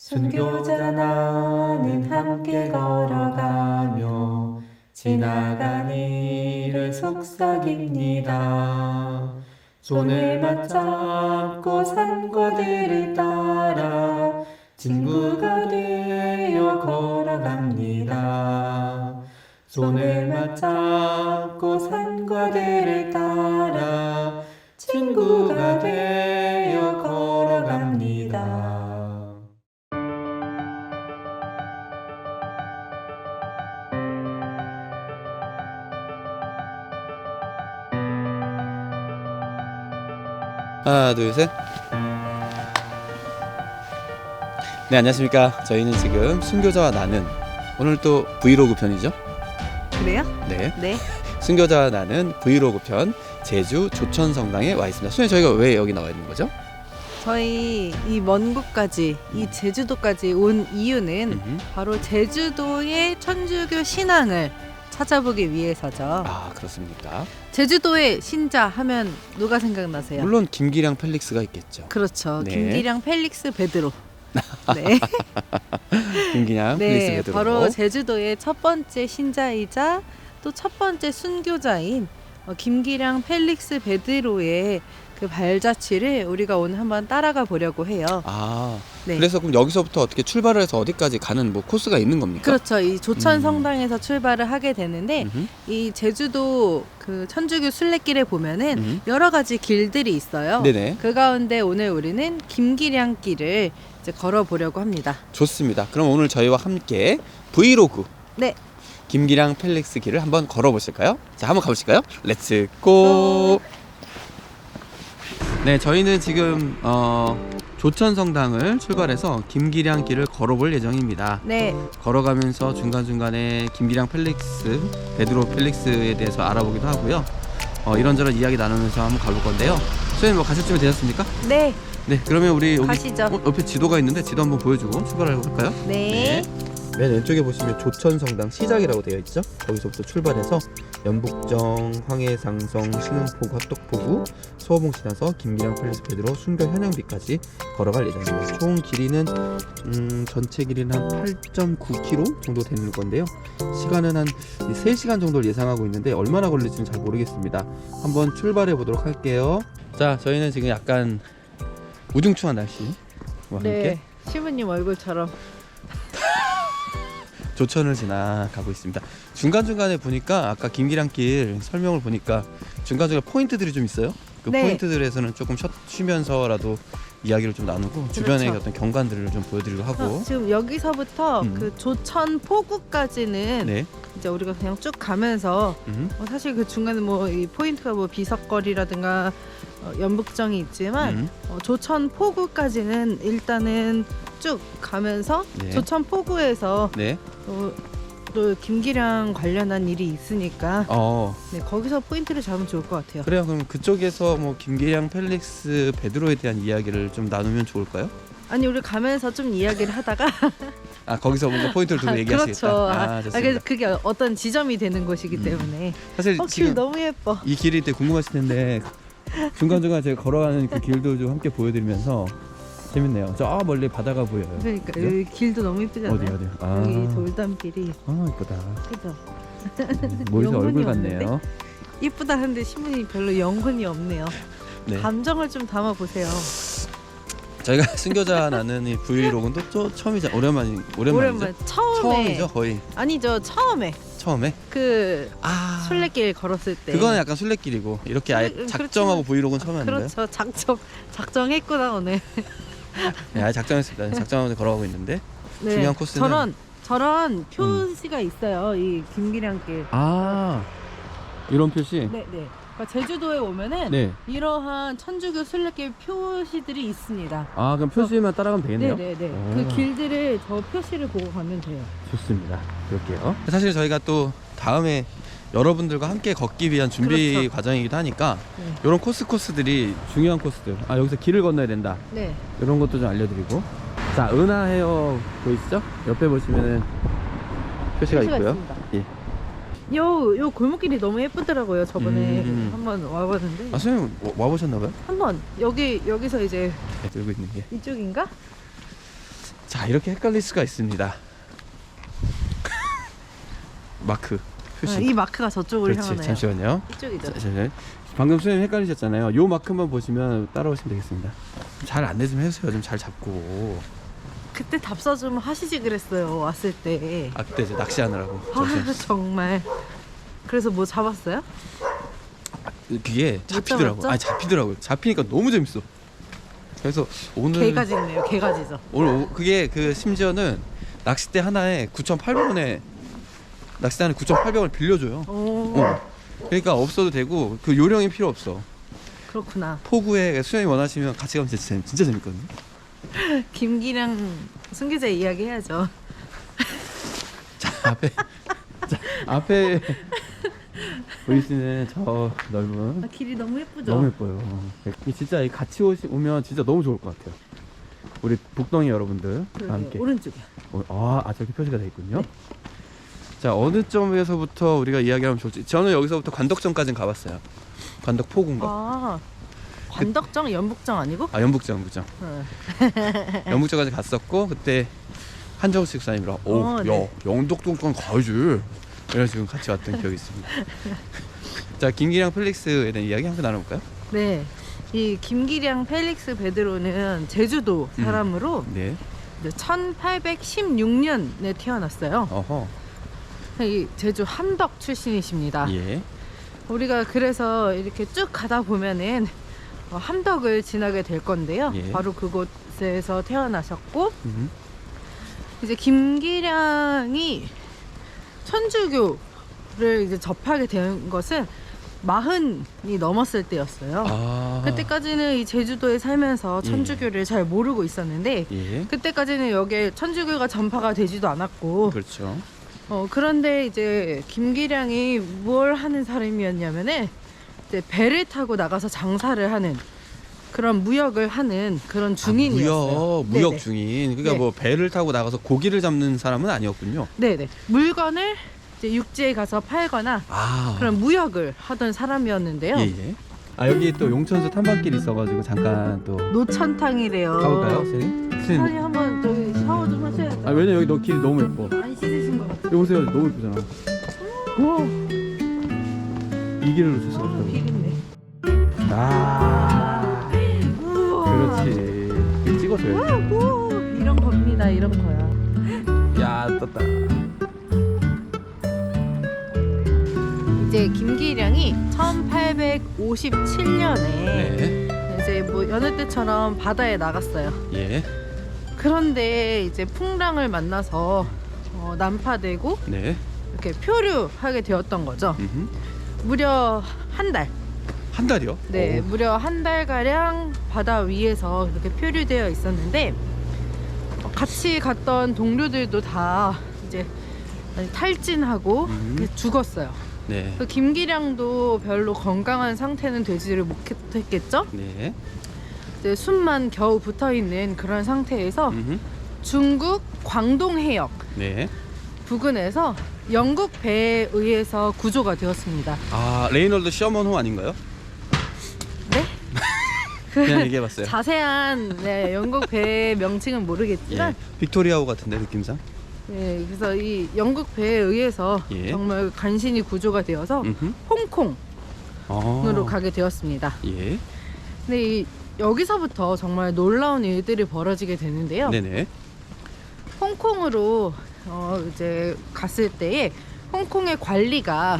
순교자 나는 함께 걸어가며 지나간 이를 속삭입니다. 손을 맞잡고 산과들을 따라 친구가 되어 걸어갑니다. 손을 맞잡고 산과들을 따라 친구가 되어 걸어갑니다. 하나, 둘, 셋. 네, 안녕하십니까. 저희는 지금 순교자와 나는, 오늘 또 브이로그 편이죠. 그래요? 네, 네. 순교자와 나는 브이로그 편 제주 조천성당에 와 있습니다. 선생님, 저희가 왜 여기 나와 있는 거죠? 저희 이 먼 곳까지, 이 제주도까지 온 이유는 바로 제주도의 천주교 신앙을 찾아보기 위해서죠. 아, 그렇습니까? 제주도의 신자 하면 누가 생각나세요? 물론 김기량 펠릭스가 있겠죠. 그렇죠. 네. 김기량 펠릭스 베드로. 네. 김기량 펠릭스 네, 베드로. 바로 제주도의 첫 번째 신자이자 또 첫 번째 순교자인 김기량 펠릭스 베드로의 그 발자취를 우리가 오늘 한번 따라가 보려고 해요. 아, 네. 그래서 그럼 여기서부터 어떻게 출발을 해서 어디까지 가는 뭐 코스가 있는 겁니까? 그렇죠. 이 조천성당에서 출발을 하게 되는데 음흠. 이 제주도 그 천주교 순례길에 보면은 음흠. 여러 가지 길들이 있어요. 네네. 그 가운데 오늘 우리는 김기량 길을 이제 걸어보려고 합니다. 좋습니다. 그럼 오늘 저희와 함께 브이로그 네. 김기량 펠릭스 길을 한번 걸어보실까요? 자, 한번 가보실까요? 렛츠 고! 네, 저희는 지금 조천성당을 출발해서 김기량 길을 걸어볼 예정입니다. 네. 걸어가면서 중간중간에 김기량 펠릭스, 베드로 펠릭스에 대해서 알아보기도 하고요. 이런저런 이야기 나누면서 한번 가볼 건데요. 선생님 뭐 가실 준비 되셨습니까? 네. 네, 그러면 우리 여기 가시죠. 옆에 지도가 있는데 지도 한번 보여주고 출발을 해볼까요? 네. 맨 왼쪽에 보시면 조천성당 시작이라고 되어 있죠. 거기서부터 출발해서 연북정, 황해상성, 신흥포구, 합덕포구, 소호봉 지나서 김기량 펠릭스 베드로 순교 현영비까지 걸어갈 예정입니다. 총 길이는 전체 길이는 한 8.9km 정도 되는 건데요. 시간은 한 3시간 정도를 예상하고 있는데 얼마나 걸릴지는 잘 모르겠습니다. 한번 출발해 보도록 할게요. 자, 저희는 지금 약간 우중충한 날씨와 함께 네. 시부님 얼굴처럼. 조천을 지나가고 있습니다. 중간중간에 보니까 아까 김기량길 설명을 보니까 중간중간에 포인트들이 좀 있어요. 그 네. 포인트들에서는 조금 쉬면서라도 이야기를 좀 나누고 주변의 그렇죠. 어떤 경관들을 좀 보여드리기도 하고. 지금 여기서부터 음. 그 조천 포구까지는 네. 이제 우리가 그냥 쭉 가면서 사실 그 중간에 뭐 이 포인트가 뭐 비석거리라든가 연북정이 있지만 조천 포구까지는 일단은 쭉 가면서 네. 조천 포구에서 네. 또 김기량 관련한 일이 있으니까 어, 네, 거기서 포인트를 잡으면 좋을 것 같아요. 그래요. 그럼 그쪽에서 뭐 김기량 펠릭스 베드로에 대한 이야기를 좀 나누면 좋을까요? 아니 우리 가면서 좀 이야기를 하다가 아, 거기서 뭔가 포인트를 두고 얘기하시겠다. 그렇죠. 아, 좋습니다. 그래서 그게 어떤 지점이 되는 곳이기 때문에 사실 길 지금 너무 예뻐. 이 길이 되게 궁금하실 텐데 중간중간 제가 걸어가는 그 길도 좀 함께 보여드리면서 재밌네요. 저 멀리 바다가 보여요. 그러니까 그죠? 여기 길도 너무 예쁘잖아요. 어디? 아, 여기 돌담길이 이쁘다. 그죠? 모이서 얼굴 영혼이 같네요. 예쁘다 하는데 신부님 별로 영혼이 없네요. 네. 감정을 좀 담아 보세요. 저희가 순교자 나는 이 브이로그는 또 처음이죠. 오랜만이죠. 처음이죠, 거의. 아니죠, 처음에 처음에. 그 아, 순례길 걸었을 때. 그거는 약간 술래길이고 이렇게 아예 작정하고 브이로그는 처음 하는데요. 그렇죠. 작정했구나 오늘. 네, 아예 작정했습니다. 작정하면서 걸어가고 있는데 네. 중요한 코스는 저런 표시가 있어요. 이 김기량길. 이런 표시. 네. 그러니까 제주도에 오면은 네. 이러한 천주교 순례길 표시들이 있습니다. 그럼 표시만 따라가면 되겠네요. 네네네. 그 길들을 저 표시를 보고 가면 돼요. 좋습니다. 그럴게요. 사실 저희가 또 다음에 여러분들과 함께 걷기 위한 준비 그렇죠. 과정이기도 하니까 네. 이런 코스들이 중요한 코스들. 여기서 길을 건너야 된다. 네. 이런 것도 좀 알려드리고. 자, 은하 헤어 보이시죠? 옆에 보시면은 표시가 있고요. 있습니다. 예. 요 골목길이 너무 예쁘더라고요. 저번에 한번 와봤는데. 선생님 와보셨나봐요? 한번 여기서 이제 네, 들고 있는 게. 이쪽인가? 자, 이렇게 헷갈릴 수가 있습니다. 마크 표시. 이 마크가 저쪽으로 그렇지. 향하네요. 잠시만요. 이쪽이죠. 자, 잠시만요. 방금 선생님 헷갈리셨잖아요. 요 마크만 보시면 따라오시면 되겠습니다. 잘 안내 좀 해주세요. 좀 잘 잡고. 그때 답 써주면 하시지 그랬어요. 왔을 때. 아, 그때 이제 낚시하느라고. 아 정말. 그래서 뭐 잡았어요? 그게 못 잡히더라고. 잡았죠? 아니, 잡히더라고요. 잡히니까 너무 재밌어. 그래서 오늘 개가지 있네요. 개가지죠. 오늘 그게 그 심지어는 낚싯대 하나에 9,800원에 낚싯대 하나에 9,800원을 빌려줘요. 오 그러니까 없어도 되고 그 요령이 필요 없어. 그렇구나. 포구에 수영이 원하시면 같이 가면 진짜 재밌거든요. 김기량 순교자 이야기 해야죠. 자, 앞에 보이시는 저 넓은 길이 너무 예쁘죠? 너무 예뻐요. 이 진짜 같이 오면 진짜 너무 좋을 것 같아요. 우리 북동이 여러분들 함께. 오른쪽이야. 저기 표시가 되어 있군요. 자, 어느 점에서부터 우리가 이야기하면 좋을지. 저는 여기서부터 관덕정까지는 가봤어요. 관덕 포구인가? 관덕정, 연북정 아니고? 연북정. 네. 연북정까지 갔었고 그때 한정식 사님이랑 네. 영덕동까지 가야지. 그래서 지금 같이 왔던 기억이 있습니다. 자, 김기량 펠릭스에 대한 이야기 한번 나눠볼까요? 네. 이 김기량 펠릭스 베드로는 제주도 사람으로 네. 1816년에 태어났어요. 어허. 이 제주 함덕 출신이십니다. 예. 우리가 그래서 이렇게 쭉 가다 보면은 함덕을 지나게 될 건데요. 예. 바로 그곳에서 태어나셨고 음. 이제 김기량이 천주교를 이제 접하게 된 것은 40이 넘었을 때였어요. 그때까지는 이 제주도에 살면서 천주교를 잘 모르고 있었는데 예. 그때까지는 여기에 천주교가 전파가 되지도 않았고 그렇죠. 그런데 이제 김기량이 뭘 하는 사람이었냐면은 이제 배를 타고 나가서 장사를 하는 그런 무역을 하는 그런 중인이었어요. 무역 네네. 중인. 그러니까 네. 뭐 배를 타고 나가서 고기를 잡는 사람은 아니었군요. 네네. 물건을 이제 육지에 가서 팔거나 그런 무역을 하던 사람이었는데요. 예. 여기 또 용천수 탐방길이 있어가지고 잠깐 또 노천탕이래요. 가볼까요, 선생님? 선생님 한번 저기 샤워 좀 하셔야죠. 왜냐 여기 너 길이 너무 예뻐. 안 씻으신 것 같아요. 여기 보세요, 너무 예쁘잖아. 우와, 이 길로 줄 수가 없다고. 길 있네. 우와. 그렇지. 이거 찍어줘야지. 오, 이런 겁니다. 이런 거야. 야, 떴다. 이제 김기량이 1857년에 네. 이제 뭐 여느 때처럼 바다에 나갔어요. 예. 그런데 이제 풍랑을 만나서 난파되고 네. 이렇게 표류하게 되었던 거죠. 음흠. 무려 한 달. 한 달이요? 네, 오. 무려 한 달가량 바다 위에서 이렇게 표류되어 있었는데 같이 갔던 동료들도 다 이제 탈진하고 이렇게 죽었어요. 네. 그 김기량도 별로 건강한 상태는 되지를 못했겠죠? 네. 이제 숨만 겨우 붙어 있는 그런 상태에서 음흠. 중국 광동 해역 네. 부근에서 영국 배에 의해서 구조가 되었습니다. 레이놀드 셔먼호 아닌가요? 네? 그냥 얘기해봤어요. 자세한 영국 배의 명칭은 모르겠지만 예. 빅토리아호 같은데 느낌상. 네, 그래서 이 영국 배에 의해서 예. 정말 간신히 구조가 되어서 음흠. 홍콩으로 가게 되었습니다. 예. 근데 여기서부터 정말 놀라운 일들이 벌어지게 되는데요. 네네. 홍콩으로 이제 갔을 때에 홍콩의 관리가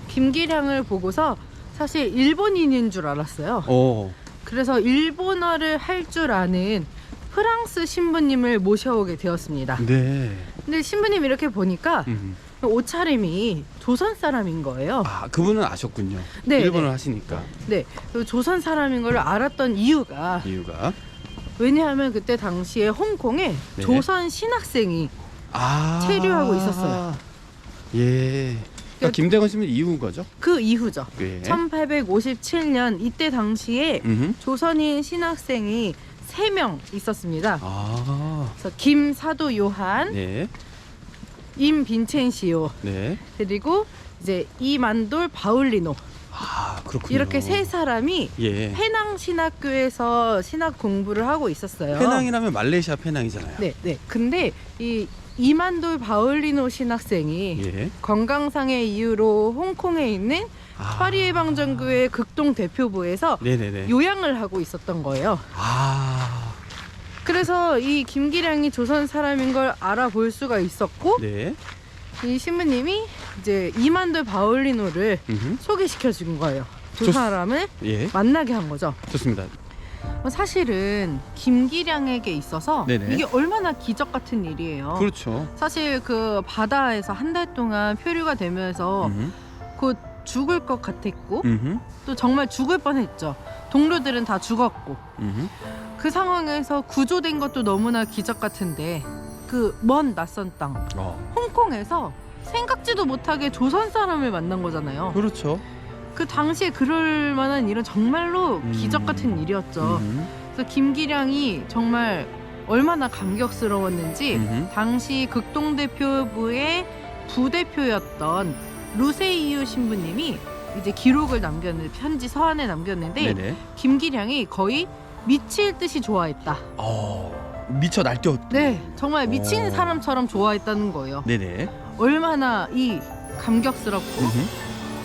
김기량을 보고서 사실 일본인인 줄 알았어요. 그래서 일본어를 할 줄 아는 프랑스 신부님을 모셔오게 되었습니다. 네. 근데 신부님 이렇게 보니까 옷차림이 조선 사람인 거예요. 그분은 아셨군요. 네, 일본어를 네. 하시니까. 네, 그 조선 사람인 걸 알았던 이유가 왜냐하면 그때 당시에 홍콩에 네. 조선 신학생이 체류하고 있었어요. 예. 그러니까 김대건 씨는 이후인 거죠? 그 이후죠. 예. 1857년 이때 당시에 조선인 신학생이 3명 있었습니다. 그래서 김사도 요한, 네. 임빈첸시오, 네. 그리고 이제 이만돌 바울리노 아, 그렇군요. 이렇게 세 사람이 예. 페낭 신학교에서 신학 공부를 하고 있었어요. 페낭이라면 말레이시아 페낭이잖아요. 네, 네. 근데 이 이만돌 바울리노 신학생이 예. 건강상의 이유로 홍콩에 있는 아. 파리예방정교회 극동 대표부에서 네네네. 요양을 하고 있었던 거예요. 아. 그래서 이 김기량이 조선 사람인 걸 알아볼 수가 있었고, 네. 이 신부님이 이제 이만돌 바울리노를 음흠. 소개시켜 준 거예요. 두 좋- 사람을 예. 만나게 한 거죠. 좋습니다. 사실은 김기량에게 있어서 네네. 이게 얼마나 기적 같은 일이에요. 그렇죠. 사실 그 바다에서 한 달 동안 표류가 되면서 음흠. 곧 죽을 것 같았고 음흠. 또 정말 죽을 뻔했죠. 동료들은 다 죽었고 음흠. 그 상황에서 구조된 것도 너무나 기적 같은데 그 먼 낯선 땅 홍콩에서 생각지도 못하게 조선 사람을 만난 거잖아요. 그렇죠. 그 당시에 그럴 만한 일은 정말로 기적 같은 일이었죠. 그래서 김기량이 정말 얼마나 감격스러웠는지 음흠. 당시 극동대표부의 부대표였던 루세이유 신부님이 이제 기록을 남겼는데 편지 서한에 남겼는데 네네. 김기량이 거의 미칠 듯이 좋아했다. 미쳐 날뛰었. 네, 정말 미친 오. 사람처럼 좋아했다는 거예요. 네네. 얼마나 이 감격스럽고 음흠.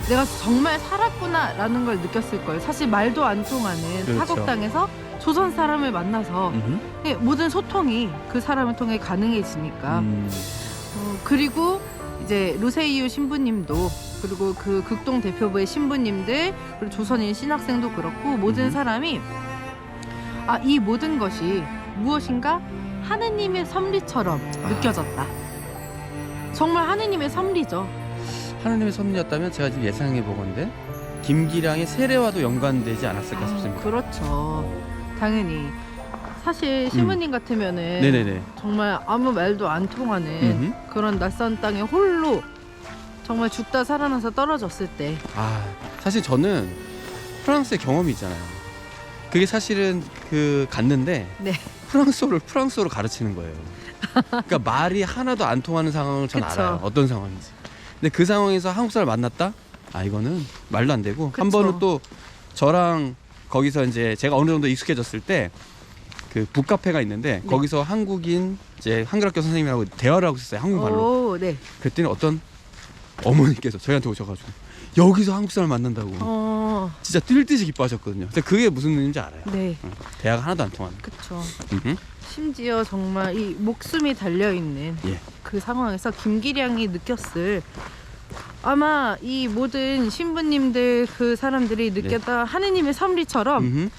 내가 정말 살았구나라는 걸 느꼈을 거예요. 사실 말도 안 통하는 그렇죠. 타국 땅에서 조선 사람을 만나서 음흠. 모든 소통이 그 사람을 통해 가능해지니까. 그리고 이제 루세이유 신부님도 그리고 그 극동 대표부의 신부님들 그리고 조선인 신학생도 그렇고 모든 사람이 이 모든 것이 무엇인가 하느님의 섭리처럼 느껴졌다. 정말 하느님의 섭리죠. 하느님의 섭리였다면 제가 지금 예상해 보건데 김기량의 세례와도 연관되지 않았을까 싶습니다. 그렇죠. 당연히 사실 신부님 같으면은 네네네. 정말 아무 말도 안 통하는 음흠. 그런 낯선 땅에 홀로 정말 죽다 살아나서 떨어졌을 때 사실 저는 프랑스의 경험이 있잖아요. 그게 사실은 갔는데 네. 프랑스어로 가르치는 거예요. 그러니까 말이 하나도 안 통하는 상황을 전 그쵸. 알아요. 어떤 상황인지. 근데 그 상황에서 한국 사람을 만났다? 이거는 말도 안 되고. 한 그쵸. 번은 또 저랑 거기서 이제 제가 어느 정도 익숙해졌을 때 그 북카페가 있는데 네. 거기서 한국인 이제 한글학교 선생님하고 대화를 하고 있었어요. 한국말로. 오, 네. 그랬더니 어떤 어머니께서 저희한테 오셔가지고 여기서 한국 사람을 만난다고 진짜 뛸 듯이 기뻐하셨거든요. 근데 그게 무슨 의미인지 알아요. 네. 대화가 하나도 안 통하는. 그쵸. 음흠. 심지어 정말 이 목숨이 달려있는 예. 그 상황에서 김기량이 느꼈을 아마 이 모든 신부님들 그 사람들이 느꼈던 하느님의 섭리처럼 음흠.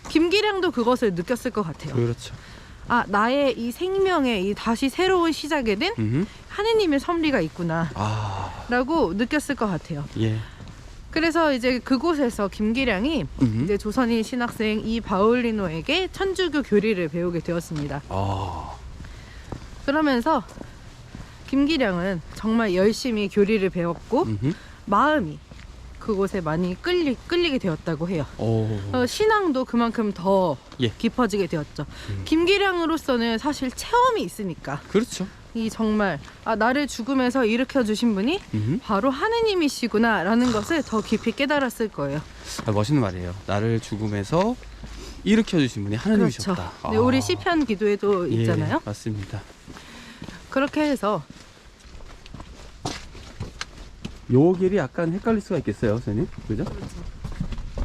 김기량도 그것을 느꼈을 것 같아요. 그렇죠. 나의 이 생명의 이 다시 새로운 시작에는 음흠. 하느님의 섭리가 있구나 라고 느꼈을 것 같아요. 예. 그래서 이제 그곳에서 김기량이 음흠. 이제 조선인 신학생 이 바울리노에게 천주교 교리를 배우게 되었습니다. 그러면서 김기량은 정말 열심히 교리를 배웠고 음흠. 마음이 그곳에 많이 끌리게 되었다고 해요. 오. 신앙도 그만큼 더 예. 깊어지게 되었죠. 김기량으로서는 사실 체험이 있으니까 그렇죠. 이 정말 나를 죽음에서 일으켜 주신 분이 음흠. 바로 하느님이시구나 라는 것을 더 깊이 깨달았을 거예요. 멋있는 말이에요. 나를 죽음에서 일으켜 주신 분이 하나님이셨다. 그렇죠. 네, 우리 시편 기도에도 있잖아요. 예, 맞습니다. 그렇게 해서 요 길이 약간 헷갈릴 수가 있겠어요, 선생님. 그죠?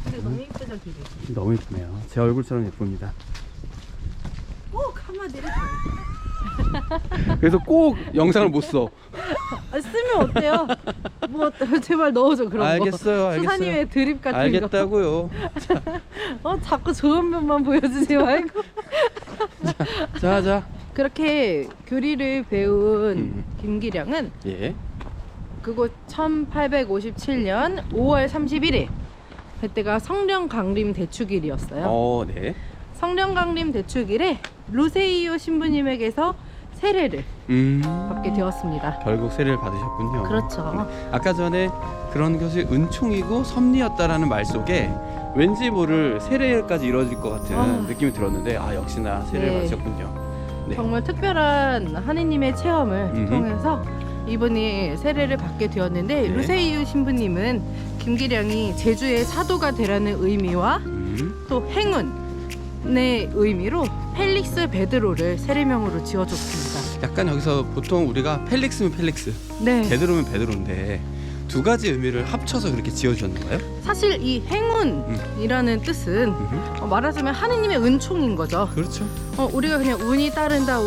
근데 너무 예쁘죠 길이. 너무 예쁘네요. 제 얼굴처럼 예쁩니다. 꼭 한마디를 그래서 꼭 영상을 못 써. 쓰면 어때요? 뭐 제발 넣어줘 그런 알겠어요, 거. 수사님의 드립 같은 알겠다고요. 거. 자꾸 좋은 면만 보여주지 말고. 자. 그렇게 교리를 배운 김기량은 예. 그곳 1857년 5월 31일 그때가 성령 강림 대축일이었어요. 네. 성령 강림 대축일에 루세이오 신부님에게서 세례를 받게 되었습니다. 결국 세례를 받으셨군요. 그렇죠. 아까 전에 그런 것이 은총이고 섭리였다라는 말 속에 왠지 모를 세례까지 이루어질 것 같은 느낌이 들었는데 역시나 세례를 네. 받으셨군요. 네. 정말 특별한 하느님의 체험을 통해서 이분이 세례를 받게 되었는데 네. 루세이유 신부님은 김기량이 제주의 사도가 되라는 의미와 또 행운의 의미로 펠릭스 베드로를 세례명으로 지어줬습니다. 약간 여기서 보통 우리가 펠릭스면 펠릭스, 네. 베드로면 베드로인데 두 가지 의미를 합쳐서 그렇게 지어주셨는 거예요? 사실 이 행운이라는 뜻은 말하자면 하느님의 은총인 거죠. 그렇죠. 우리가 그냥 운이 따른다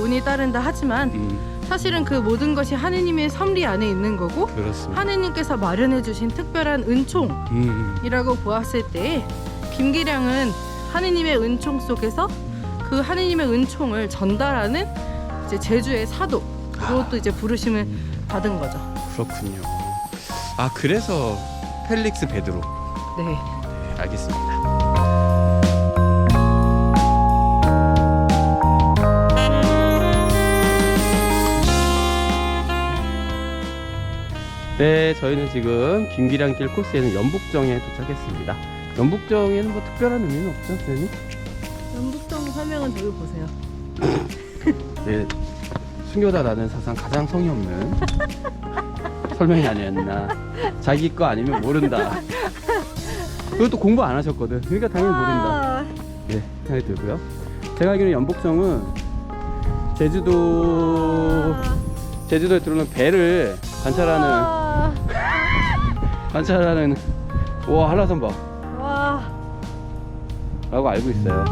하지만 사실은 그 모든 것이 하느님의 섭리 안에 있는 거고 그렇습니다. 하느님께서 마련해 주신 특별한 은총이라고 보았을 때 김기량은 하느님의 은총 속에서 그 하느님의 은총을 전달하는 이제 제주의 사도로 또 이제 부르심을 받은 거죠. 그렇군요. 아, 그래서 펠릭스 베드로. 네. 네, 알겠습니다. 네, 저희는 지금 김기량길 코스에는 연북정에 도착했습니다. 연북정에는 뭐 특별한 의미는 없죠, 선생님? 연북정 설명은 저기 보세요. 네, 순교다라는 사상 가장 성의 없는 설명이 아니었나. 자기 거 아니면 모른다. 그것도 공부 안 하셨거든. 그러니까 당연히 모른다. 네, 생각이 들고요. 제가 알기로는 연북정은 제주도에 들어오는 배를 관찰하는 와, 한라산 봐 와. 라고 알고 있어요.